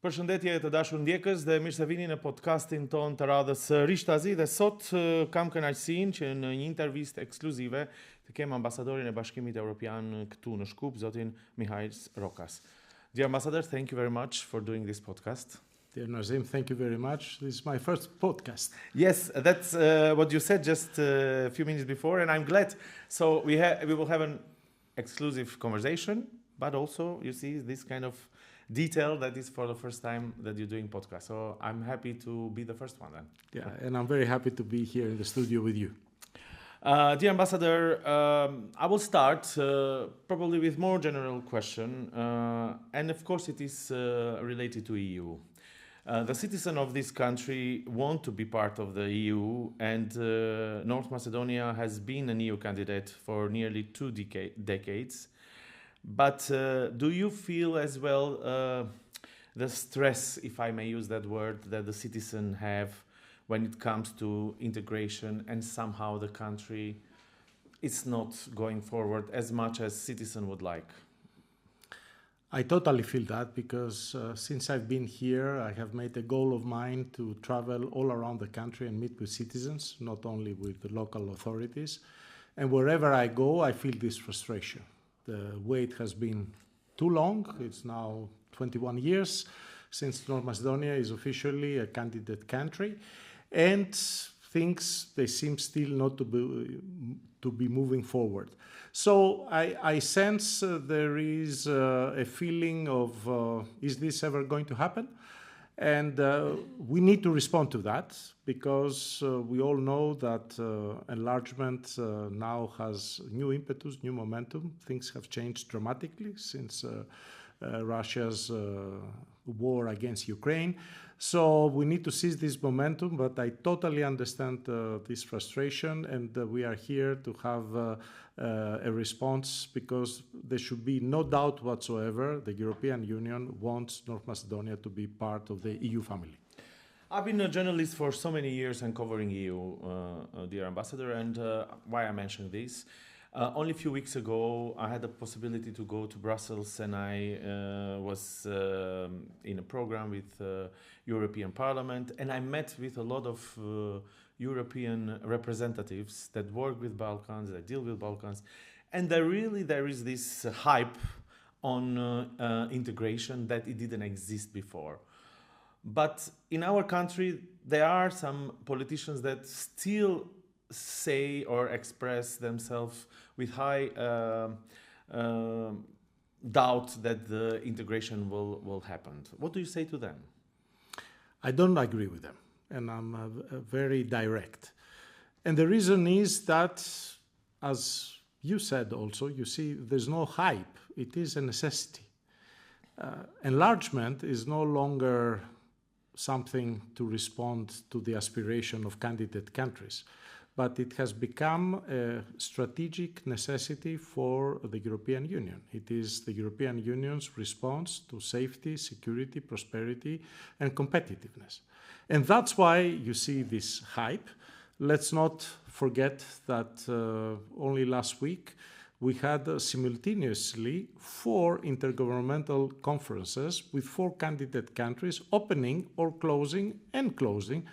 Përshëndetje të dashur ndjekës dhe mirë se vini në podcastin ton të radhës RISHTAZI dhe sot kam kënaqësinë që në një intervistë ekskluzive të kem ambasadorin e Bashkimit Evropian këtu në Shkup, zotin Michalis Rokas. Dear Ambassador, thank you very much for doing this podcast. Dear Nazim, thank you very much. This is my first podcast. Yes, that's what you said just a few minutes before, and I'm glad. So we will have an exclusive conversation, but also you see this kind of detail that is for the first time that you're doing podcast. So I'm happy to be the first one then. Yeah, and I'm very happy to be here in the studio with you. Dear Ambassador, I will start probably with more general question, and of course it is related to EU. The citizens of this country want to be part of the EU, and North Macedonia has been an EU candidate for nearly two decades. But do you feel as well the stress, if I may use that word, that the citizens have when it comes to integration, and somehow the country is not going forward as much as citizens would like? I totally feel that because since I've been here, I have made a goal of mine to travel all around the country and meet with citizens, not only with the local authorities. And wherever I go, I feel this frustration. The wait has been too long. It's now 21 years since North Macedonia is officially a candidate country. And things, they seem still not to be moving forward. So I sense there is a feeling of, is this ever going to happen? And we need to respond to that because we all know that enlargement now has new impetus, new momentum. Things have changed dramatically since Russia's war against Ukraine. So we need to seize this momentum, but I totally understand this frustration, and we are here to have a response because there should be no doubt whatsoever the European Union wants North Macedonia to be part of the EU family. I've been a journalist for so many years and covering EU, dear Ambassador, and why I mention this. Only a few weeks ago, I had the possibility to go to Brussels, and I was in a program with European Parliament, and I met with a lot of European representatives that work with Balkans, that deal with Balkans, and there is this hype on integration that it didn't exist before. But in our country, there are some politicians that still say or express themselves with high doubt that the integration will happen. What do you say to them? I don't agree with them, and I'm very direct. And the reason is that, as you said also, you see, there's no hype. It is a necessity. Enlargement is no longer something to respond to the aspiration of candidate countries, but it has become a strategic necessity for the European Union. It is the European Union's response to safety, security, prosperity, and competitiveness. And that's why you see this hype. Let's not forget that only last week we had simultaneously 4 intergovernmental conferences with 4 candidate countries opening or closing and closing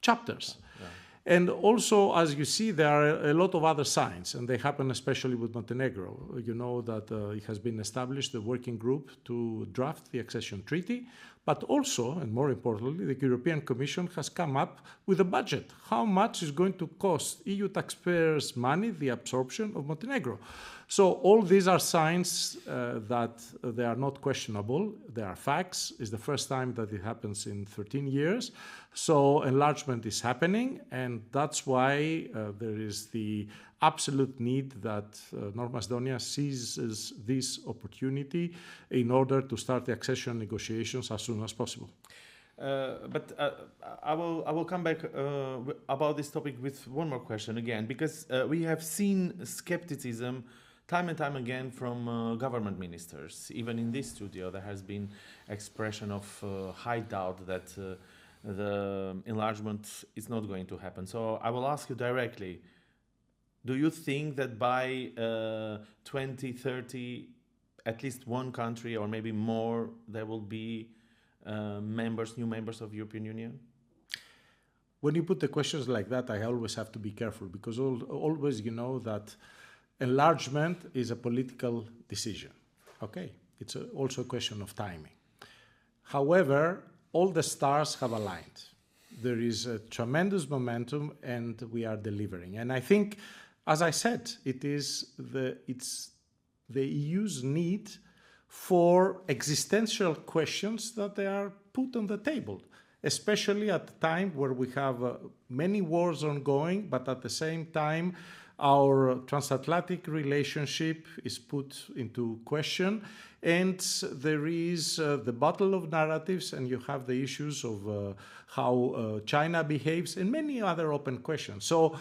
chapters. Yeah. And also, as you see, there are a lot of other signs, and they happen especially with Montenegro. You know that it has been established a working group to draft the accession treaty, but also, and more importantly, the European Commission has come up with a budget. How much is going to cost EU taxpayers' money the absorption of Montenegro? So all these are signs that they are not questionable. They are facts. It's the first time that it happens in 13 years. So enlargement is happening, and that's why there is the absolute need that North Macedonia seizes this opportunity in order to start the accession negotiations as soon as possible. But I will come back about this topic with one more question again, because we have seen skepticism time and time again from government ministers. Even in this studio, there has been expression of high doubt that the enlargement is not going to happen. So I will ask you directly, do you think that by 2030, at least one country or maybe more, there will be new members of European Union? When you put the questions like that, I always have to be careful because always you know that enlargement is a political decision. Okay, it's also a question of timing. However, all the stars have aligned. There is a tremendous momentum and we are delivering. And I think, as I said, it's the EU's need for existential questions that they are put on the table, especially at the time where we have many wars ongoing, but at the same time, our transatlantic relationship is put into question, and there is the battle of narratives, and you have the issues of how China behaves, and many other open questions. So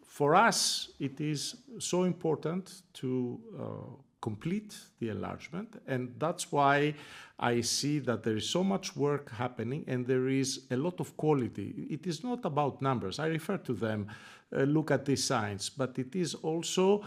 for us, it is so important to complete the enlargement, and that's why I see that there is so much work happening and there is a lot of quality. It is not about numbers. I refer to them, look at these signs, but it is also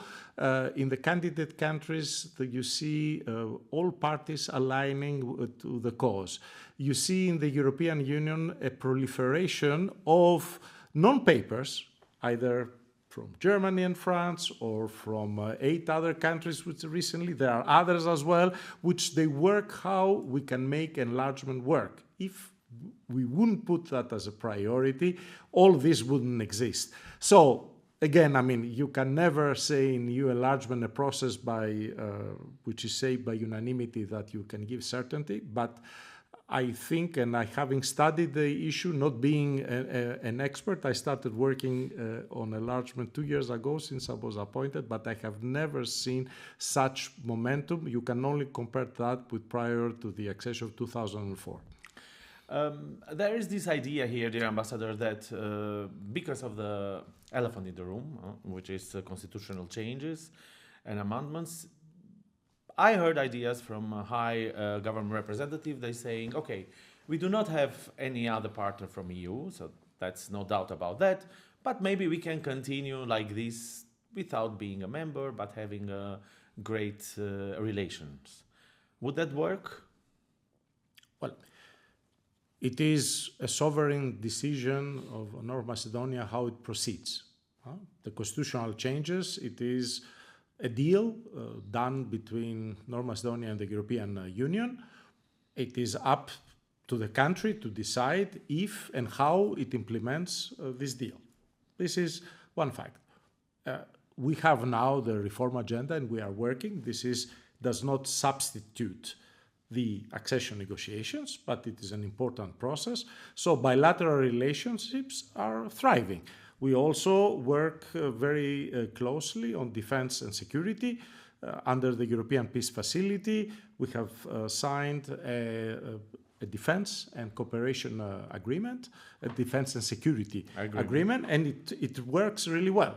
in the candidate countries that you see all parties aligning to the cause. You see in the European Union a proliferation of non-papers, either from Germany and France or from 8 other countries which recently, there are others as well, which they work how we can make enlargement work. If we wouldn't put that as a priority, all this wouldn't exist. So again, I mean, you can never say in EU enlargement a process by, which is said by unanimity that you can give certainty, but I think, and having studied the issue, not being an expert, I started working on enlargement 2 years ago since I was appointed, but I have never seen such momentum. You can only compare that with prior to the accession of 2004. There is this idea here, dear Ambassador, that because of the elephant in the room, which is constitutional changes and amendments, I heard ideas from a high government representative. They saying, okay, we do not have any other partner from EU, so that's no doubt about that, but maybe we can continue like this without being a member, but having great relations. Would that work? Well, it is a sovereign decision of North Macedonia how it proceeds. The constitutional changes, it is a deal done between North Macedonia and the European Union. It is up to the country to decide if and how it implements this deal. This is one fact. We have now the reform agenda and we are working. This does not substitute the accession negotiations, but it is an important process. So bilateral relationships are thriving. We also work very closely on defense and security. Under the European Peace Facility, we have signed a defense and cooperation agreement, a defense and security agreement, and it works really well.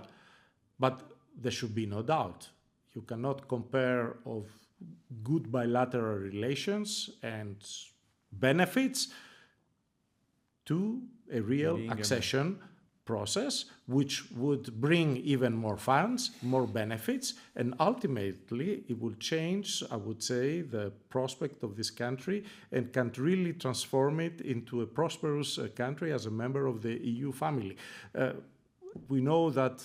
But there should be no doubt. You cannot compare of good bilateral relations and benefits to a real accession process, which would bring even more funds, more benefits, and ultimately it will change, I would say, the prospect of this country and can really transform it into a prosperous country as a member of the EU family. We know that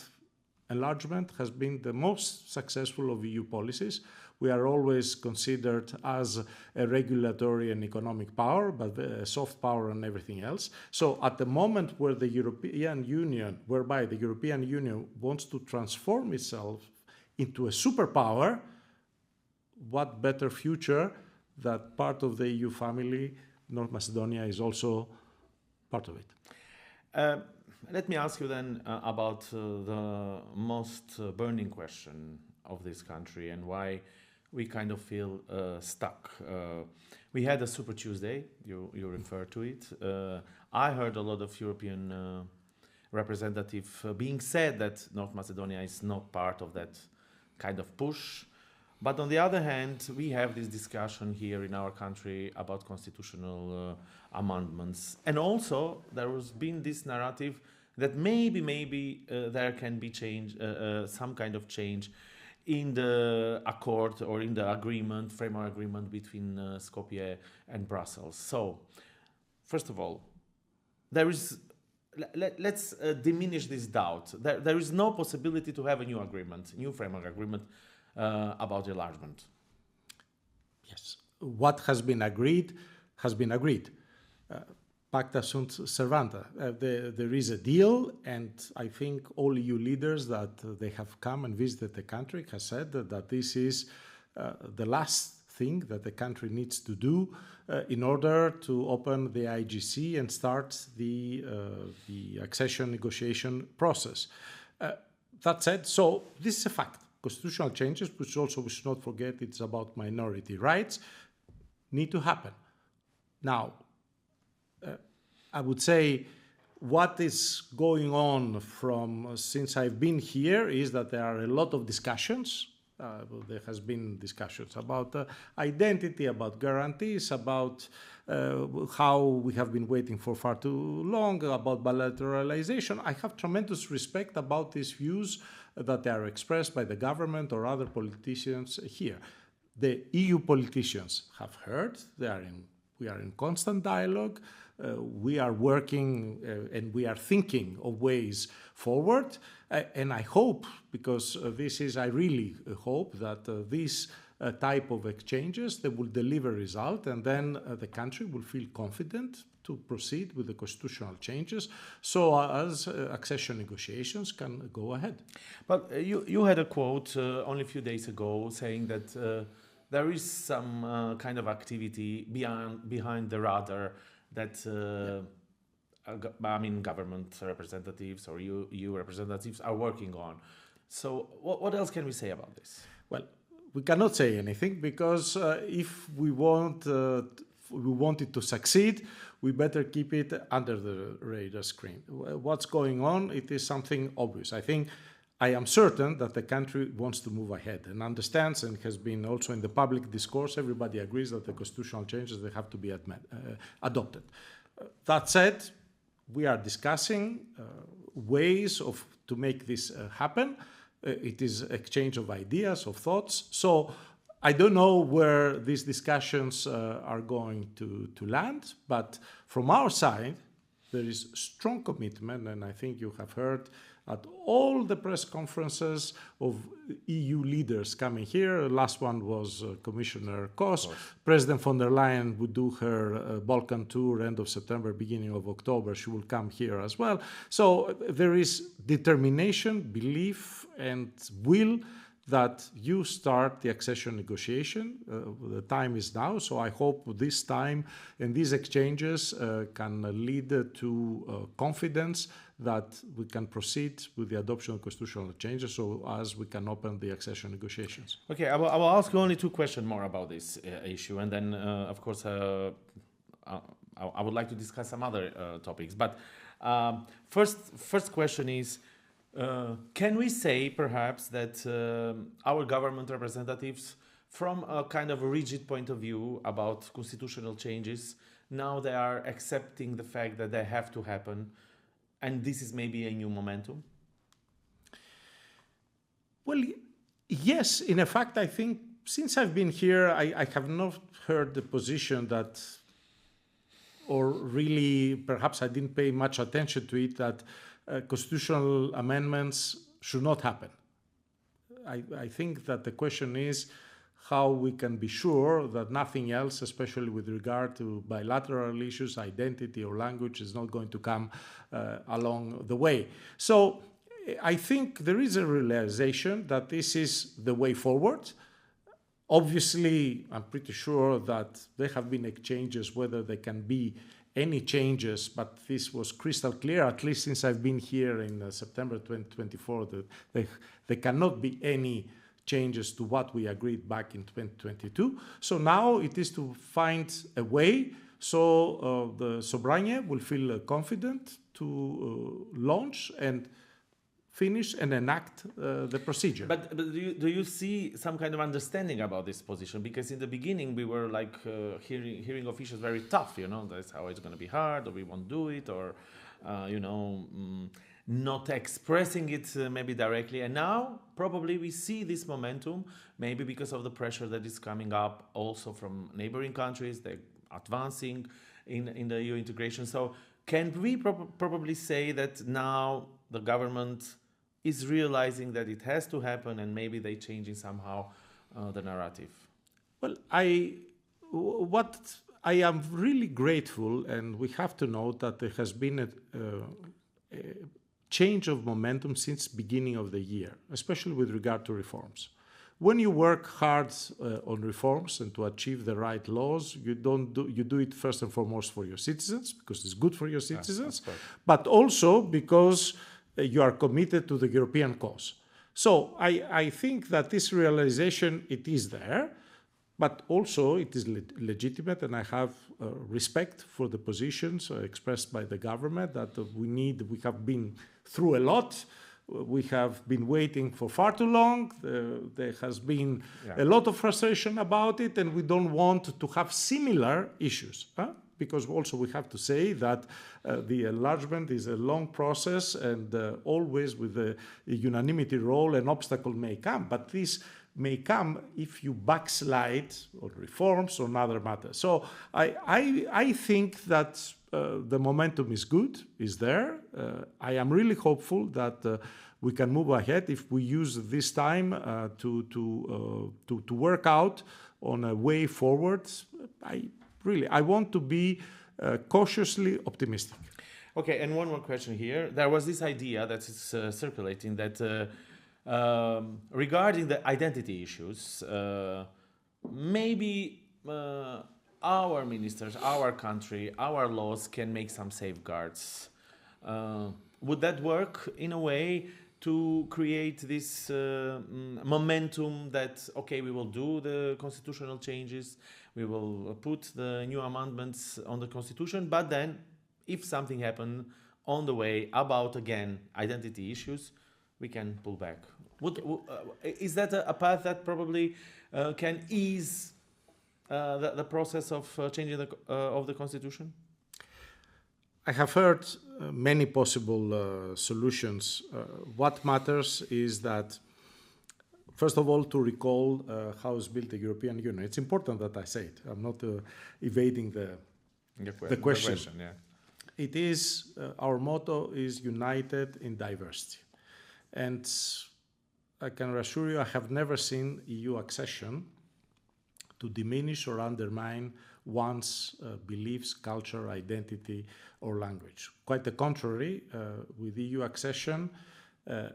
enlargement has been the most successful of EU policies. We are always considered as a regulatory and economic power, but a soft power and everything else. So at the moment where the European Union, whereby the European Union wants to transform itself into a superpower, what better future that part of the EU family, North Macedonia is also part of it. Let me ask you then about the most burning question of this country and why we kind of feel stuck. We had a Super Tuesday, you refer to it. I heard a lot of European representatives being said that North Macedonia is not part of that kind of push. But on the other hand, we have this discussion here in our country about constitutional amendments. And also there has been this narrative that maybe there can be change, some kind of change in the accord or in the agreement, framework agreement between Skopje and Brussels. So, first of all, there is. Let's diminish this doubt. There is no possibility to have a new agreement, new framework agreement about enlargement. Yes, what has been agreed has been agreed. Pacta sunt servanda. There is a deal, and I think all EU leaders that they have come and visited the country have said that this is the last thing that the country needs to do in order to open the IGC and start the accession negotiation process. That said, so this is a fact. Constitutional changes, which also we should not forget, it's about minority rights, need to happen. Now, I would say what is going on from since I've been here is that there are a lot of discussions. There has been discussions about identity, about guarantees, about how we have been waiting for far too long, about bilateralization. I have tremendous respect about these views that are expressed by the government or other politicians here. The EU politicians have heard. We are in constant dialogue. We are working and we are thinking of ways forward. And I hope, because I really hope that this type of exchanges, they will deliver result, and then the country will feel confident to proceed with the constitutional changes so as accession negotiations can go ahead. But you had a quote only a few days ago saying that there is some kind of activity behind the radar that government representatives or EU representatives are working on. So what else can we say about this? Well, we cannot say anything because if we want it to succeed, we better keep it under the radar screen. What's going on, it is something obvious. I am certain that the country wants to move ahead and understands, and has been also in the public discourse, everybody agrees that the constitutional changes, they have to be adopted. That said, we are discussing ways to make this happen. It is exchange of ideas, of thoughts. So I don't know where these discussions are going to land, but from our side, there is strong commitment, and I think you have heard at all the press conferences of EU leaders coming here. The last one was Commissioner Koha. President von der Leyen would do her Balkan tour end of September, beginning of October. She will come here as well. So there is determination, belief, and will that you start the accession negotiation. The time is now, so I hope this time and these exchanges can lead to confidence that we can proceed with the adoption of constitutional changes so as we can open the accession negotiations. Okay, I will ask you only two questions more about this issue, and then, of course, I would like to discuss some other topics. But first question is, can we say perhaps that our government representatives, from a kind of a rigid point of view about constitutional changes, now they are accepting the fact that they have to happen, and this is maybe a new momentum? Well, yes. In fact, I think since I've been here, I have not heard the position that, or really perhaps I didn't pay much attention to it, that constitutional amendments should not happen. I think that the question is how we can be sure that nothing else, especially with regard to bilateral issues, identity or language, is not going to come along the way. So I think there is a realization that this is the way forward. Obviously, I'm pretty sure that there have been exchanges whether there can be any changes, but this was crystal clear, at least since I've been here in September 2024, that there cannot be any changes to what we agreed back in 2022. So now it is to find a way so the Sobranie will feel confident to launch and finish and enact the procedure. But do you see some kind of understanding about this position? Because in the beginning we were like hearing officials very tough, that's how it's going to be hard, or we won't do it, or not expressing it maybe directly. And now probably we see this momentum, maybe because of the pressure that is coming up also from neighboring countries. They're advancing in the EU integration. So can we probably say that now the government is realizing that it has to happen, and maybe they're changing somehow the narrative? Well, I am really grateful, and we have to note that there has been a change of momentum since beginning of the year, especially with regard to reforms. When you work hard on reforms and to achieve the right laws, you do it first and foremost for your citizens, because it's good for your citizens, but also because you are committed to the European cause. So I think that this realization, it is there, but also it is legitimate, and I have respect for the positions expressed by the government that we have been through a lot. We have been waiting for far too long. There has been a lot of frustration about it, and we don't want to have similar issues. Because also we have to say that the enlargement is a long process, and always with a unanimity role, an obstacle may come. But this may come if you backslide on reforms or other matters. So I think that the momentum is good, is there. I am really hopeful that we can move ahead if we use this time to work out on a way forward. I want to be cautiously optimistic. Okay, and one more question here. There was this idea that is circulating that regarding the identity issues, maybe our ministers, our country, our laws can make some safeguards. Would that work in a way to create this momentum that, okay, we will do the constitutional changes, we will put the new amendments on the constitution, but then if something happens on the way about, again, identity issues, we can pull back? Is that a path that probably can ease the process of changing of the constitution? I have heard many possible solutions. What matters is that, first of all, to recall how is built the European Union. It's important that I say it. I'm not evading the question. Yeah. It is, our motto is united in diversity. And I can assure you, I have never seen EU accession to diminish or undermine one's beliefs, culture, identity, or language. Quite the contrary, with EU accession,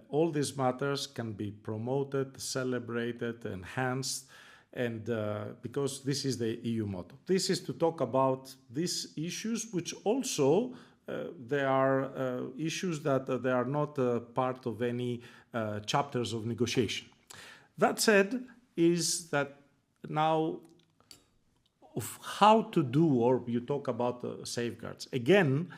all these matters can be promoted, celebrated, enhanced, and because this is the EU motto. This is to talk about these issues, which also there are issues that they are not part of any chapters of negotiation. That said, is that now of how to do, or you talk about safeguards. Again,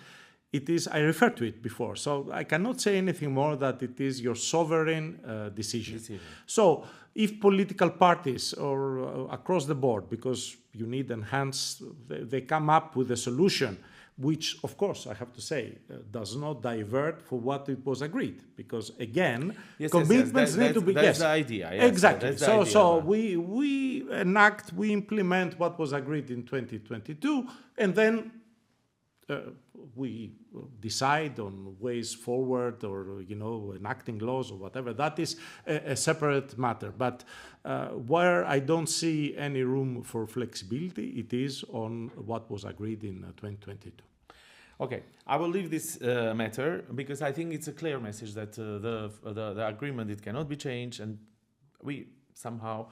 it is, I referred to it before, so I cannot say anything more that it is your sovereign decision. So if political parties or across the board, because you need enhanced, they come up with a solution, which, of course, I have to say, does not divert for what it was agreed. Because, again, commitments need to be... That's the idea. Yes, exactly. So we enact, we implement what was agreed in 2022, and then we decide on ways forward or, enacting laws or whatever. That is a separate matter. But where I don't see any room for flexibility, it is on what was agreed in 2022. Okay, I will leave this matter because I think it's a clear message that the agreement, it cannot be changed, and we somehow,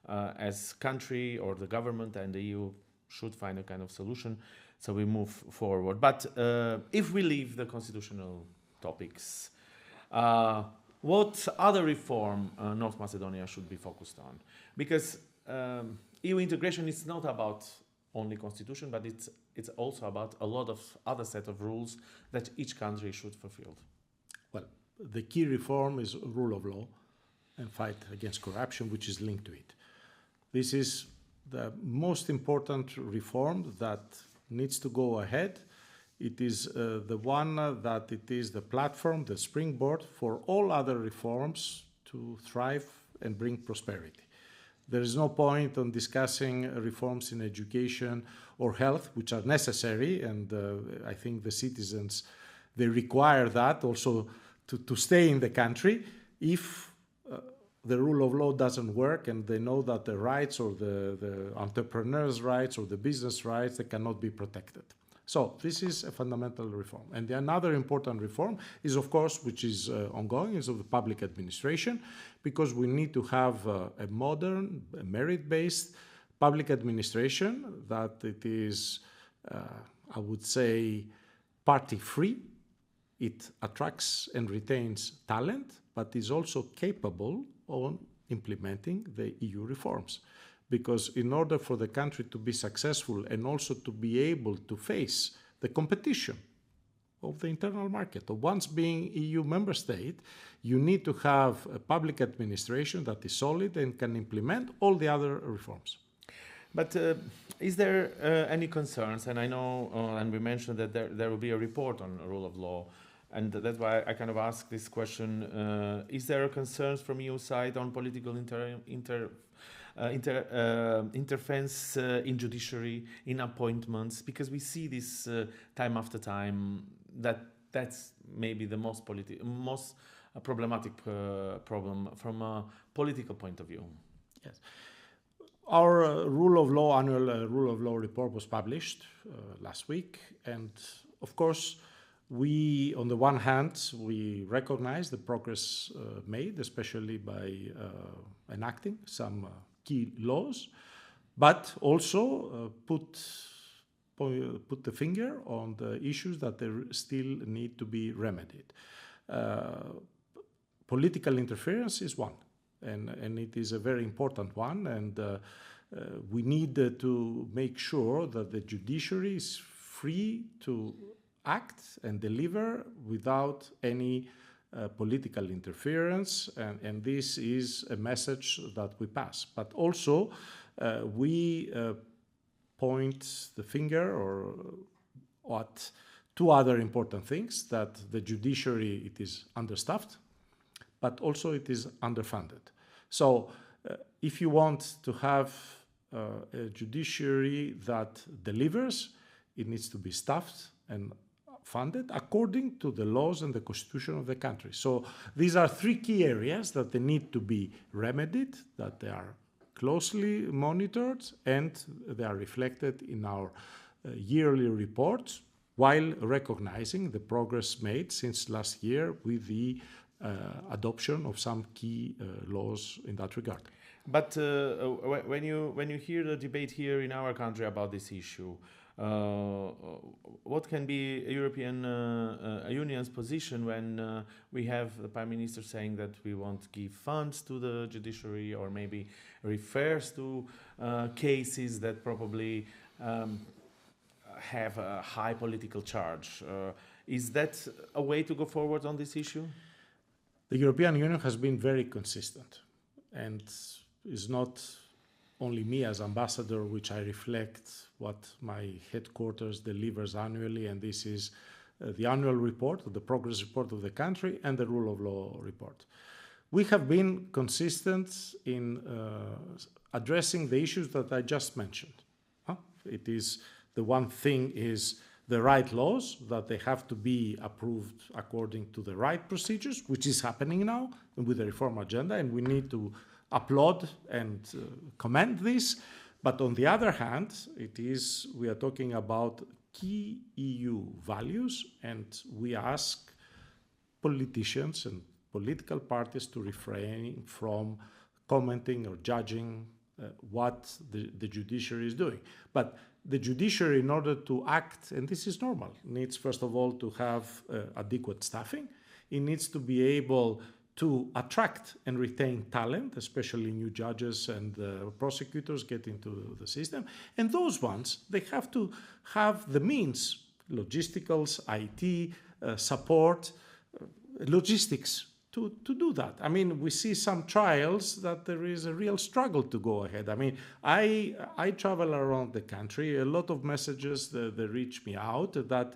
as country or the government and the EU, should find a kind of solution. So we move forward. But if we leave the constitutional topics, what other reform North Macedonia should be focused on? Because EU integration is not about only constitution, but it's also about a lot of other set of rules that each country should fulfill. Well, the key reform is rule of law and fight against corruption, which is linked to it. This is the most important reform that needs to go ahead It is the one that it is the platform, the springboard for all other reforms to thrive and bring prosperity. There is no point on discussing reforms in education or health, which are necessary, and I think the citizens, they require that also to stay in the country, if the rule of law doesn't work and they know that the rights or the entrepreneurs' rights or the business rights, they cannot be protected. So this is a fundamental reform. And another important reform is, of course, which is ongoing, is of the public administration, because we need to have a modern, merit-based public administration that it is, I would say, party-free. It attracts and retains talent, but is also capable of implementing the EU reforms. Because in order for the country to be successful and also to be able to face the competition of the internal market, of once being EU member state, you need to have a public administration that is solid and can implement all the other reforms. But is there any concerns? And I know, and we mentioned that there will be a report on rule of law, and that's why I kind of ask this question. Is there concerns from EU side on political interference in judiciary, in appointments? Because we see this time after time, that's maybe the most problematic problem from a political point of view. Yes. Our rule of law, annual rule of law report was published last week, and of course, we, on the one hand, we recognize the progress made, especially by enacting some key laws, but also put the finger on the issues that still need to be remedied. Political interference is one, and it is a very important one, and we need to make sure that the judiciary is free to act and deliver without any political interference, and this is a message that we pass. But also we point the finger or at two other important things: that the judiciary, it is understaffed, but also it is underfunded. So if you want to have a judiciary that delivers, it needs to be staffed and funded according to the laws and the constitution of the country. So these are three key areas that they need to be remedied, that they are closely monitored, and they are reflected in our yearly reports, while recognizing the progress made since last year with the adoption of some key laws in that regard. But when you hear the debate here in our country about this issue, what can be European Union's position when we have the Prime Minister saying that we won't give funds to the judiciary, or maybe refers to cases that probably have a high political charge? Is that a way to go forward on this issue? The European Union has been very consistent, and is not only me as ambassador, which I reflect what my headquarters delivers annually, and this is the annual report, the progress report of the country, and the rule of law report. We have been consistent in addressing the issues that I just mentioned. It is the one thing is the right laws, that they have to be approved according to the right procedures, which is happening now with the reform agenda, and we need to applaud and commend this. But on the other hand, we are talking about key EU values, and we ask politicians and political parties to refrain from commenting or judging what the judiciary is doing. But the judiciary, in order to act, and this is normal, needs first of all to have adequate staffing. It needs to be able to attract and retain talent, especially new judges and prosecutors get into the system. And those ones, they have to have the means, logisticals, IT, support, logistics, to do that. I mean, we see some trials that there is a real struggle to go ahead. I mean, I travel around the country. A lot of messages that reach me out that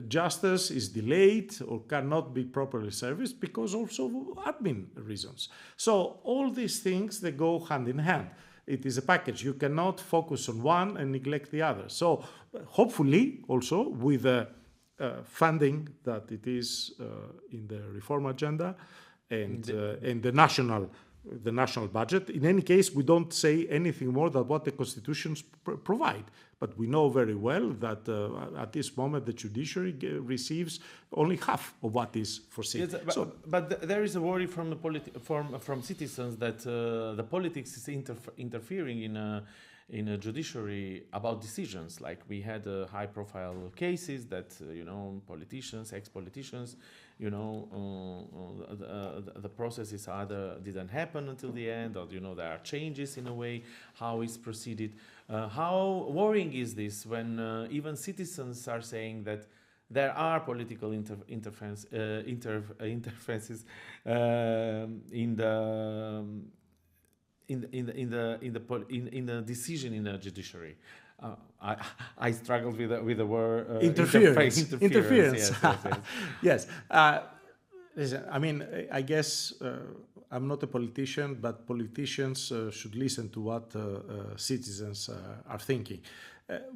justice is delayed or cannot be properly serviced because also admin reasons. So all these things, they go hand in hand. It is a package. You cannot focus on one and neglect the other. So hopefully also with the funding that it is in the reform agenda and the national budget. In any case, we don't say anything more than what the constitutions provide. But we know very well that at this moment the judiciary receives only half of what is foreseen. Yes, but there is a worry from from citizens that the politics is interfering in a judiciary about decisions. Like we had high-profile cases that politicians, ex-politicians, the process is either didn't happen until the end, or there are changes in a way how it's proceeded. How worrying is this when even citizens are saying that there are political interferences in the decision in the judiciary? I struggled with the word interference. Yes. Yes. Listen, I mean, I guess I'm not a politician, but politicians should listen to what citizens are thinking.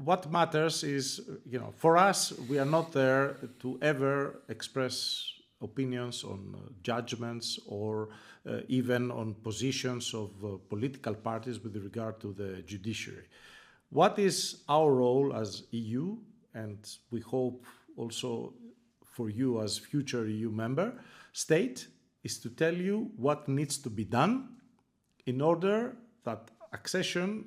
What matters is, for us, we are not there to ever express opinions on judgments or even on positions of political parties with regard to the judiciary. What is our role as EU, and we hope also for you as future EU member state, is to tell you what needs to be done in order that accession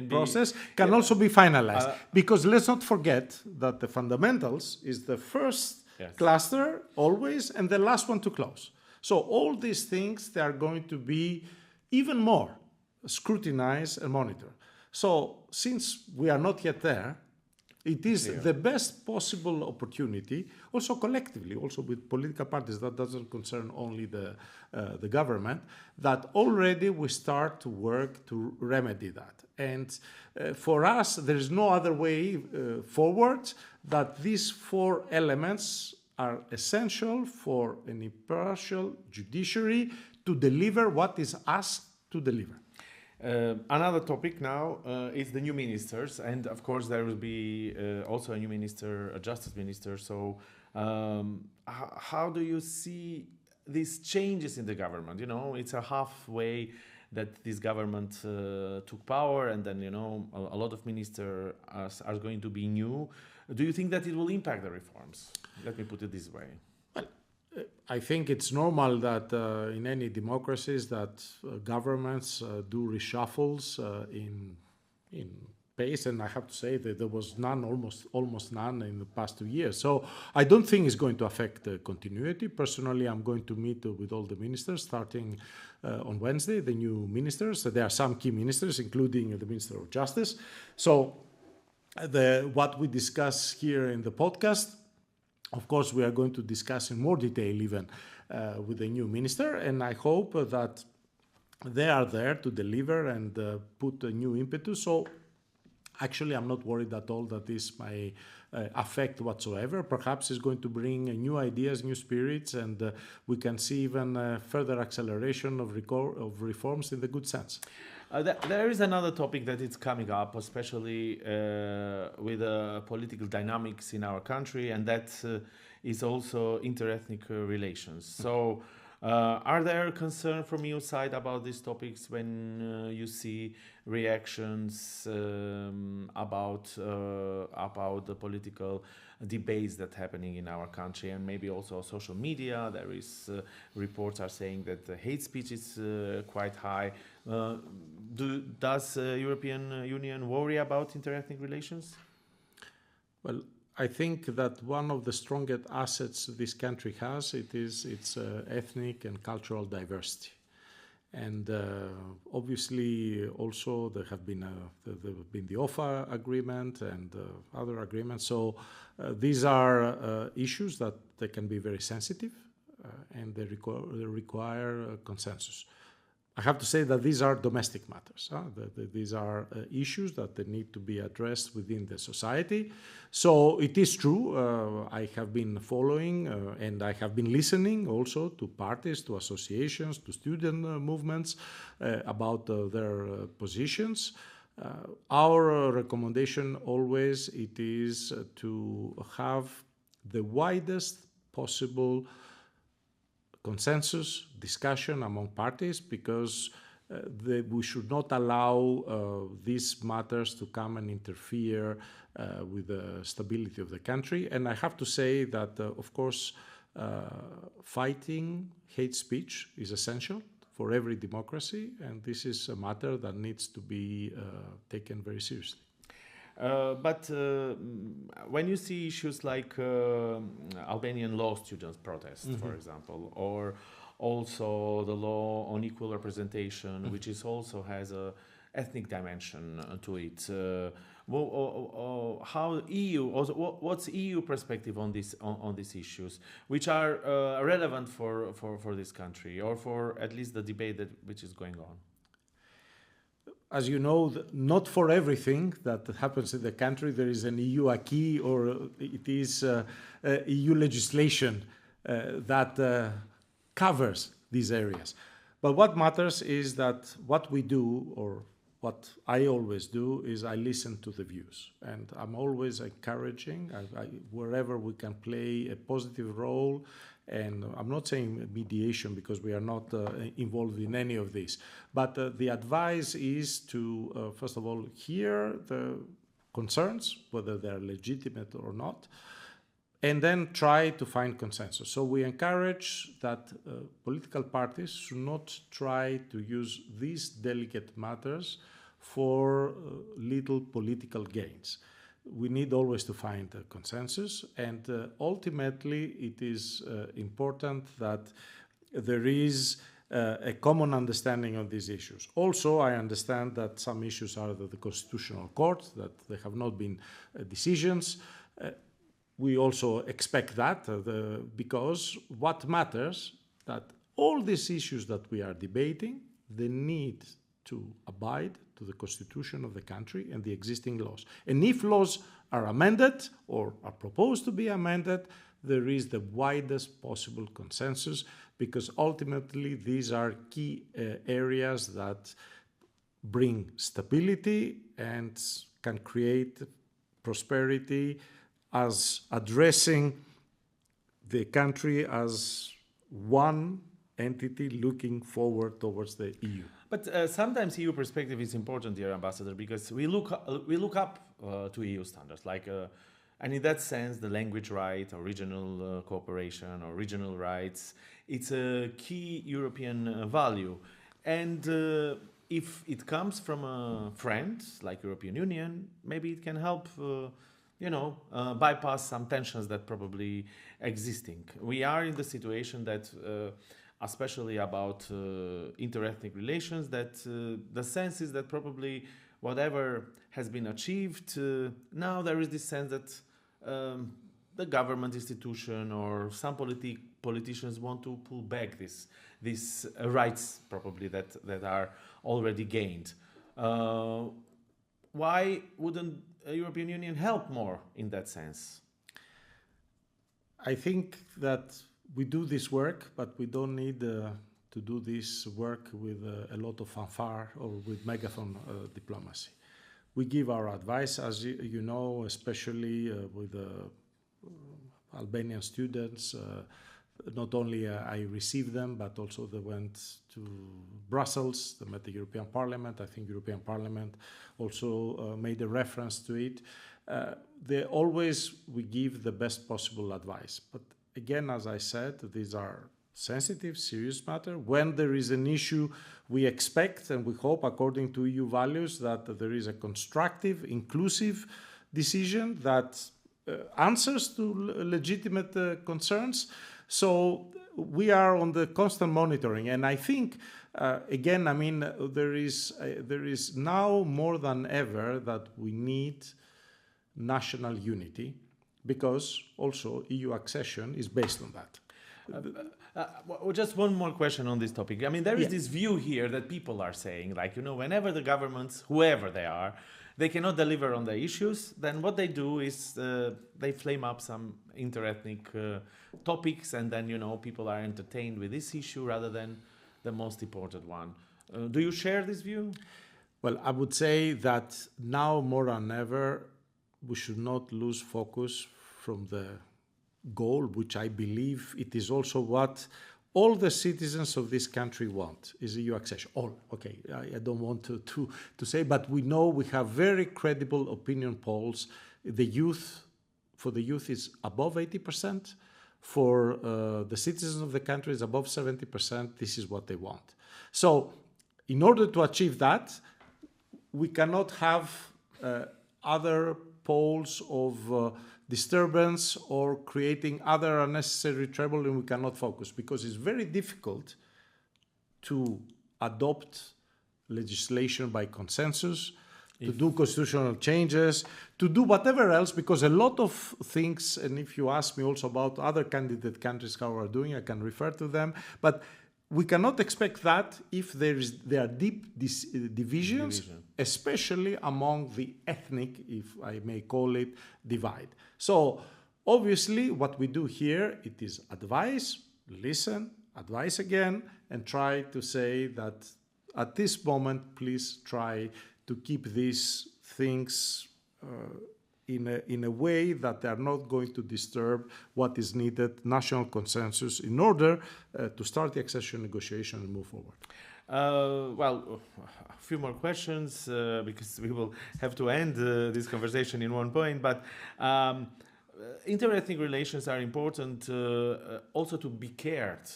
process can also be finalized. Because let's not forget that the fundamentals is the first cluster always and the last one to close. So all these things, they are going to be even more scrutinized and monitored. So since we are not yet there, it is the best possible opportunity, also collectively, also with political parties, that doesn't concern only the government, that already we start to work to remedy that. And for us, there is no other way forward that these four elements are essential for an impartial judiciary to deliver what is asked to deliver. Another topic now is the new ministers, and of course there will be also a new minister, a justice minister. So how do you see these changes in the government? It's a halfway that this government took power, and then a lot of ministers are going to be new. Do you think that it will impact the reforms? Let me put it this way. I think it's normal that in any democracies that governments do reshuffles in pace, and I have to say that there was none, almost none in the past 2 years. So I don't think it's going to affect the continuity. Personally, I'm going to meet with all the ministers starting on Wednesday, the new ministers. There are some key ministers, including the Minister of Justice. So what we discuss here in the podcast, of course, we are going to discuss in more detail even with the new minister, and I hope that they are there to deliver and put a new impetus. So actually, I'm not worried at all that this might affect whatsoever. Perhaps it's going to bring new ideas, new spirits, and we can see even further acceleration of reforms in the good sense. There is another topic that is coming up, especially with political dynamics in our country, and that is also interethnic relations. So are there concerns from your side about these topics when you see reactions about the political debates that are happening in our country, and maybe also social media? There is reports are saying that the hate speech is quite high. Does European Union worry about interethnic relations? Well, I think that one of the strongest assets this country has, it is its ethnic and cultural diversity. And obviously also there have been the OFA agreement and other agreements. So these are issues that they can be very sensitive and they require consensus. I have to say that these are domestic matters. These are issues that they need to be addressed within the society. So it is true, I have been following and I have been listening also to parties, to associations, to student movements about their positions. Our recommendation always it is to have the widest possible consensus, discussion among parties, because we should not allow these matters to come and interfere with the stability of the country. And I have to say that, of course, fighting hate speech is essential for every democracy, and this is a matter that needs to be taken very seriously. But when you see issues like Albanian law students' protest, for example, or also the law on equal representation, which is also has a ethnic dimension to it, how EU, what's EU perspective on these issues, which are relevant for this country, or for at least the debate which is going on? As you know, not for everything that happens in the country there is an EU acquis or it is EU legislation that covers these areas. But what matters is that what we do, or what I always do, is I listen to the views. And I'm always encouraging, wherever we can play a positive role. And I'm not saying mediation because we are not involved in any of this. But the advice is to, first of all, hear the concerns, whether they're legitimate or not, and then try to find consensus. So we encourage that political parties should not try to use these delicate matters for little political gains. We need always to find a consensus, and ultimately it is important that there is a common understanding of these issues. Also, I understand that some issues are at the Constitutional Court, that there have not been decisions. We also expect that because what matters that all these issues that we are debating, they need to abide to the constitution of the country and the existing laws. And if laws are amended or are proposed to be amended, there is the widest possible consensus, because ultimately these are key areas that bring stability and can create prosperity, as addressing the country as one entity looking forward towards the EU. But sometimes EU perspective is important, dear Ambassador, because we look up to EU standards, and in that sense, the language right, or regional cooperation, or regional rights, it's a key European value. And if it comes from a friend like European Union, maybe it can help, bypass some tensions that probably existing. We are in the situation that. Especially about interethnic relations, that the sense is that probably whatever has been achieved, now there is this sense that the government institution or some politicians want to pull back these rights probably that are already gained. Why wouldn't the European Union help more in that sense? I think that we do this work, but we don't need to do this work with a lot of fanfare or with megaphone diplomacy. We give our advice, as you know, especially with Albanian students. Not only I received them, but also they went to Brussels, they met the European Parliament. I think European Parliament also made a reference to it. We give the best possible advice. But again, as I said, these are sensitive, serious matters. When there is an issue, we expect and we hope, according to EU values, that there is a constructive, inclusive decision that answers to legitimate concerns. So we are on the constant monitoring. And I think, again, there is now more than ever that we need national unity, because also EU accession is based on that. Just one more question on this topic. I mean, there is this view here that people are saying, like, whenever the governments, whoever they are, they cannot deliver on the issues, then what they do is they flame up some interethnic topics, and then, people are entertained with this issue rather than the most important one. Do you share this view? Well, I would say that now more than ever, we should not lose focus from the goal, which I believe it is also what all the citizens of this country want, is EU accession. All, okay, I don't want to say, but we know we have very credible opinion polls. For the youth is above 80%. For the citizens of the country is above 70%. This is what they want. So in order to achieve that, we cannot have other polls of disturbance or creating other unnecessary trouble, and we cannot focus, because it's very difficult to adopt legislation by consensus, to do constitutional changes, to do whatever else, because a lot of things, and if you ask me also about other candidate countries how are doing, I can refer to them, but we cannot expect that if there are deep divisions, especially among the ethnic, if I may call it, divide. So obviously what we do here, it is advise, listen, advise again, and try to say that at this moment, please try to keep these things in a way that they are not going to disturb what is needed, national consensus, in order to start the accession negotiation and move forward. Well, a few more questions, because we will have to end this conversation in one point, but interethnic relations are important also to be cared,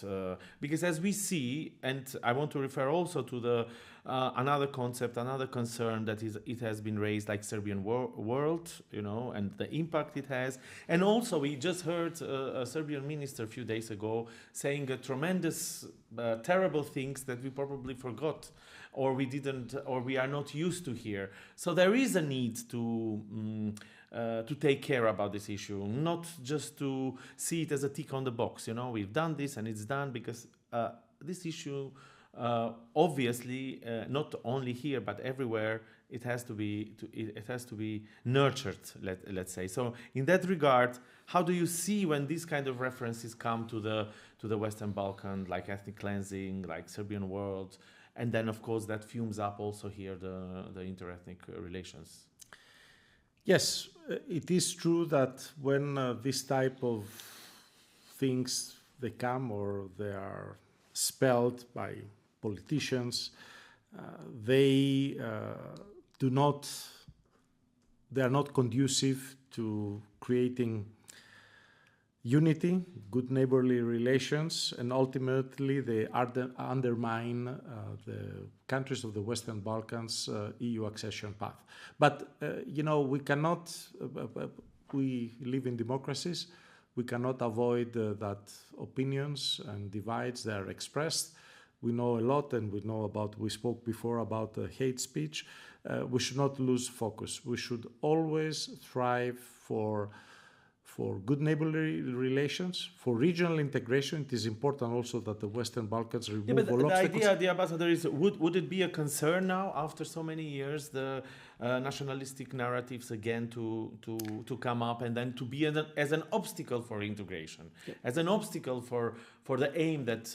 because as we see, and I want to refer also to the another concept, another concern that it has been raised, like Serbian world, and the impact it has. And also we just heard a Serbian minister a few days ago saying tremendous, terrible things that we probably forgot, or we didn't, or we are not used to hear. So there is a need to take care about this issue, not just to see it as a tick on the box. We've done this and it's done, because this issue, obviously, not only here but everywhere, it has to be nurtured. Let's say. So in that regard, how do you see when these kind of references come to the Western Balkan, like ethnic cleansing, like Serbian world, and then of course that fumes up also here the interethnic relations? Yes, it is true that when this type of things they come, or they are spelled by politicians, they are not conducive to creating unity, good neighborly relations, and ultimately they undermine the countries of the Western Balkans' EU accession path. But, we cannot, we live in democracies, we cannot avoid that opinions and divides that are expressed. We know a lot, and we spoke before about hate speech. We should not lose focus. We should always strive for good neighborly relations, for regional integration. It is important also that the Western Balkans remove all obstacles. The idea, the ambassador, is would it be a concern now, after so many years, the nationalistic narratives again to come up, and then to be as an obstacle for integration, as an obstacle for the aim that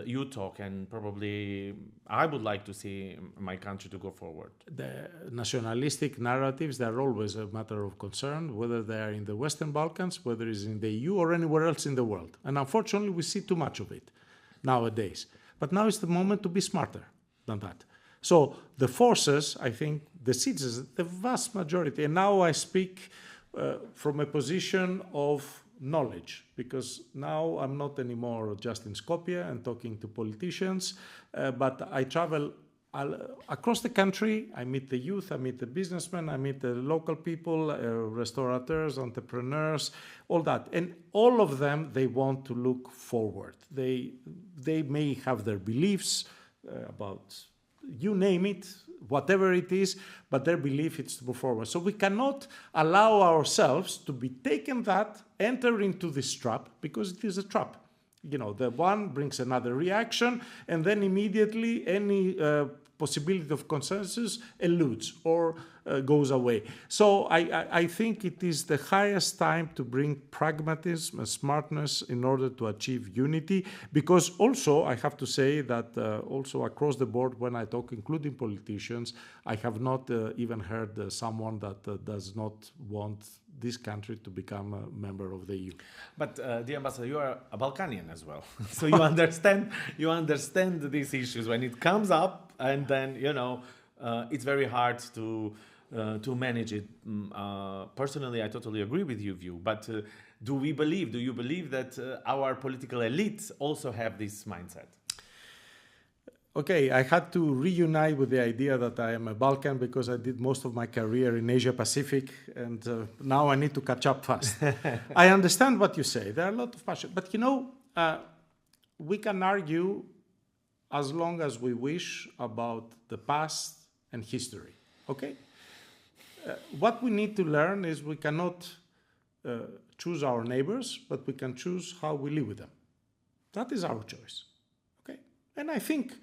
you talk, and probably I would like to see my country to go forward? The nationalistic narratives, they're always a matter of concern, whether they are in the Western Balkans, whether it's in the EU or anywhere else in the world. And unfortunately, we see too much of it nowadays. But now is the moment to be smarter than that. So the forces, I think, the citizens, the vast majority, and now I speak from a position of knowledge, because now I'm not anymore just in Skopje and talking to politicians, but I travel across the country. I meet the youth, I meet the businessmen, I meet the local people, restaurateurs, entrepreneurs, all that. And all of them, they want to look forward. They may have their beliefs about, you name it, whatever it is, but their belief is to move forward. So we cannot allow ourselves to be taken that, enter into this trap, because it is a trap. the one brings another reaction, and then immediately any possibility of consensus eludes or goes away. So I think it is the highest time to bring pragmatism and smartness in order to achieve unity, because also I have to say that also across the board when I talk, including politicians, I have not even heard someone that does not want this country to become a member of the EU. But dear Ambassador, you are a Balkanian as well, so you understand these issues when it comes up, and then it's very hard to manage it. Personally, I totally agree with your view. But do you believe that our political elites also have this mindset? Okay, I had to reunite with the idea that I am a Balkan because I did most of my career in Asia Pacific, and now I need to catch up fast. I understand what you say. There are a lot of passion. But we can argue as long as we wish about the past and history. Okay? What we need to learn is we cannot choose our neighbors, but we can choose how we live with them. That is our choice. Okay? And I think,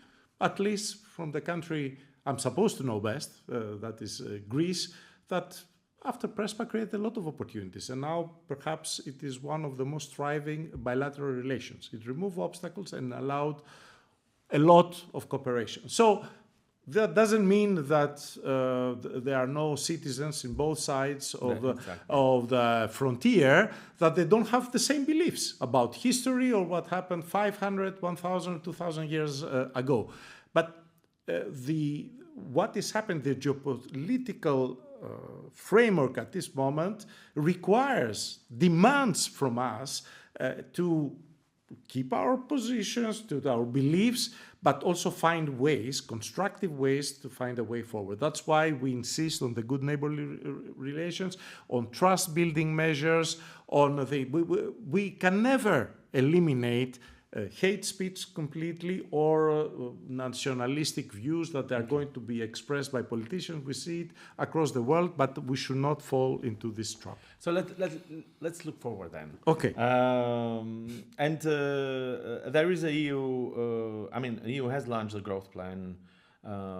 at least from the country I'm supposed to know best, that is Greece, that after Prespa created a lot of opportunities. And now perhaps it is one of the most thriving bilateral relations. It removed obstacles and allowed a lot of cooperation. So that doesn't mean that there are no citizens in both sides of the frontier, that they don't have the same beliefs about history or what happened 500, 1,000, 2,000 years ago. But what is happening, the geopolitical framework at this moment demands from us to keep our positions, to our beliefs, but also find ways, constructive ways to find a way forward. That's why we insist on the good neighborly relations, on trust-building measures, we can never eliminate hate speech completely or nationalistic views that are going to be expressed by politicians. We see it across the world, but we should not fall into this trap. So let's look forward then. Okay. And there is a EU. EU has launched a growth plan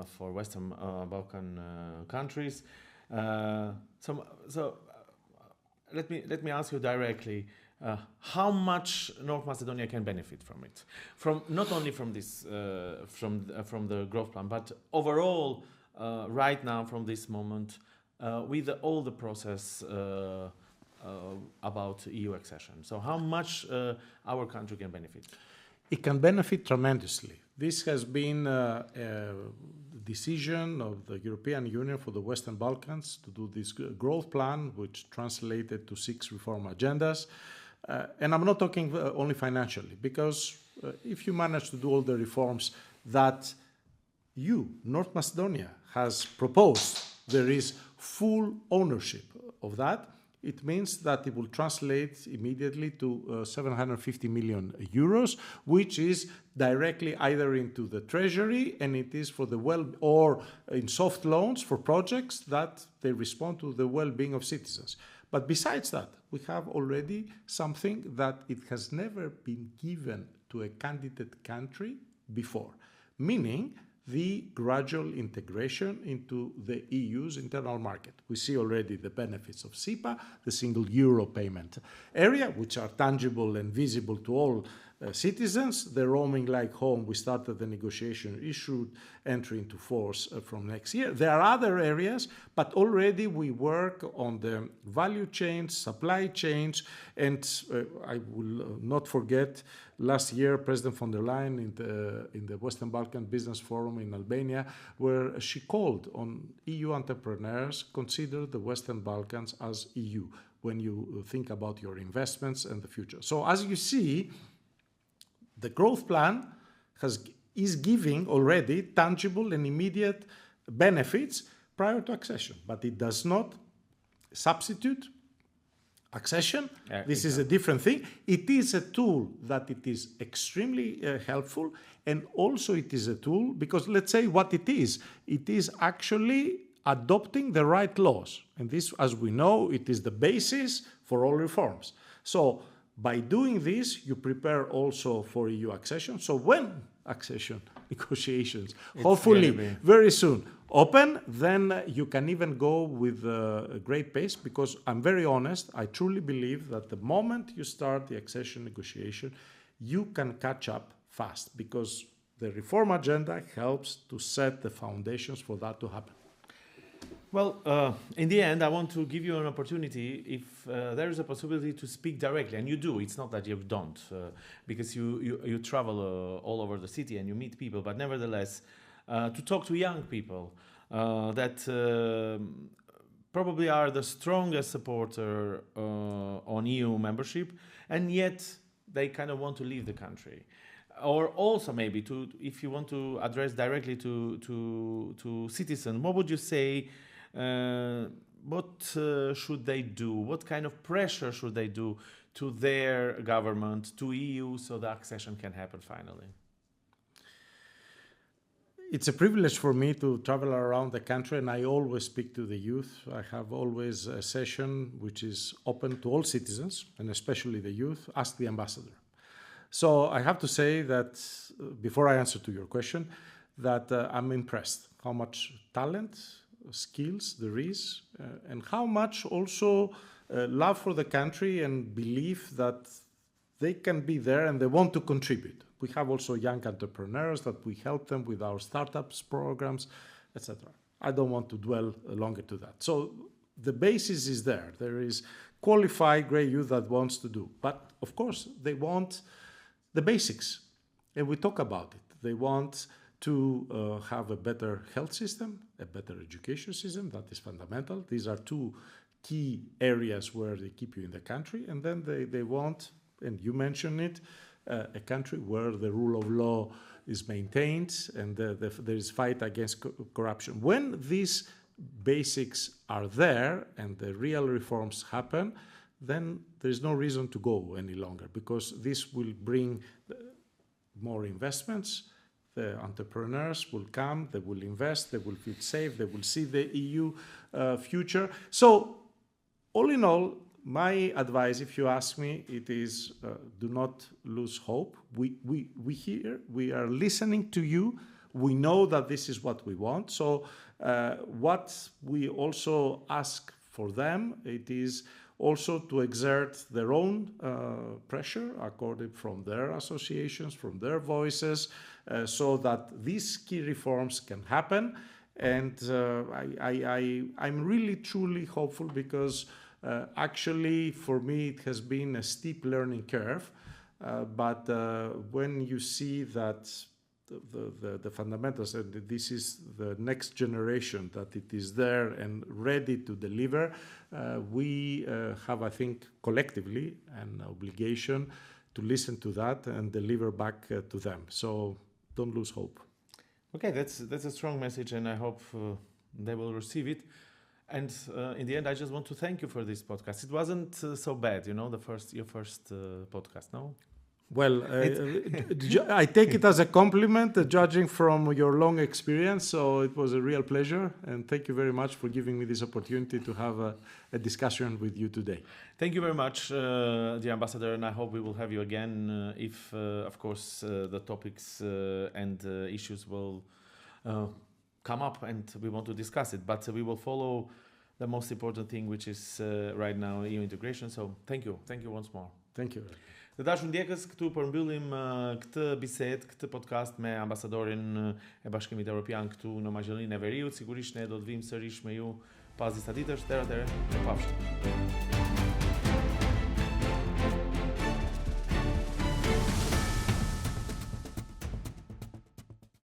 for Western Balkan countries. So let me ask you directly. How much North Macedonia can benefit from it, not only from this, from the growth plan, but overall, right now, from this moment, with all the process about EU accession. So, how much our country can benefit? It can benefit tremendously. This has been a decision of the European Union for the Western Balkans to do this growth plan, which translated to 6 reform agendas. And I'm not talking only financially, because if you manage to do all the reforms that North Macedonia, has proposed, there is full ownership of that. It means that it will translate immediately to 750 million euros, which is directly either into the treasury, and it is for or in soft loans for projects that they respond to the well-being of citizens. But besides that, we have already something that it has never been given to a candidate country before, meaning the gradual integration into the EU's internal market. We see already the benefits of SIPA, the single euro payment area, which are tangible and visible to all citizens. The roaming like home, we started the negotiation, issued entry into force from next year. There are other areas, but already we work on the value chains, supply chains, and I will not forget last year President von der Leyen in the Western Balkan Business Forum in Albania, where she called on EU entrepreneurs, consider the Western Balkans as EU when you think about your investments and the future. So as you see, the growth plan is giving already tangible and immediate benefits prior to accession, but it does not substitute accession. This is a different thing. It is a tool that it is extremely helpful, and also it is a tool because let's say what it is actually adopting the right laws. And this, as we know, it is the basis for all reforms. So By doing this, you prepare also for EU accession. So when accession negotiations, hopefully very soon, open, then you can even go with a great pace, because I'm very honest, I truly believe that the moment you start the accession negotiation, you can catch up fast, because the reform agenda helps to set the foundations for that to happen. Well, in the end, I want to give you an opportunity if there is a possibility to speak directly, and you do. It's not that you don't, because you travel all over the city and you meet people, but nevertheless, to talk to young people that probably are the strongest supporter on EU membership, and yet they kind of want to leave the country. Or also maybe if you want to address directly to citizens, what would you say? What should they do? What kind of pressure should they do to their government, to EU, so the accession can happen finally? It's a privilege for me to travel around the country, and I always speak to the youth. I have always a session which is open to all citizens, and especially the youth. Ask the ambassador. So I have to say that, before I answer to your question, that I'm impressed how much talent, skills there is, and how much also love for the country and belief that they can be there and they want to contribute. We have also young entrepreneurs that we help them with our startups programs, etc. I don't want to dwell longer to that. So the basis is there. There is qualified great youth that wants to do. But of course, they want the basics, and we talk about it. They want to have a better health system, a better education system. That is fundamental. These are two key areas where they keep you in the country. And then they want, and you mentioned it, a country where the rule of law is maintained and there is fight against corruption. When these basics are there and the real reforms happen, then there is no reason to go any longer, because this will bring more investments. The entrepreneurs will come, they will invest, they will feel safe, they will see the EU future. So, all in all, my advice, if you ask me, it is do not lose hope. We are listening to you. We know that this is what we want. So, what we also ask for them, it is also to exert their own pressure according from their associations, from their voices, so that these key reforms can happen. And I'm really truly hopeful, because actually for me it has been a steep learning curve, but when you see that the fundamentals, and this is the next generation, that it is there and ready to deliver, we have, I think, collectively an obligation to listen to that and deliver back to them. So don't lose hope. Okay, that's a strong message, and I hope they will receive it. And in the end, I just want to thank you for this podcast. It wasn't so bad, you know, your first podcast, no? Well, I take it as a compliment, judging from your long experience. So it was a real pleasure. And thank you very much for giving me this opportunity to have a discussion with you today. Thank you very much, dear Ambassador. And I hope we will have you again if, of course, the topics and issues will come up and we want to discuss it. But we will follow the most important thing, which is right now EU integration. So thank you. Thank you once more. Thank you. Të dashur ndjekës, këtu përmbyllim këtë bisedë, këtë podcast me ambasadorin e Bashkimit Evropian këtu në Maqedoninë e Veriut. Sigurisht ne do të vim sërish me ju pas disa ditësh. Deri atëherë, mirupafshim.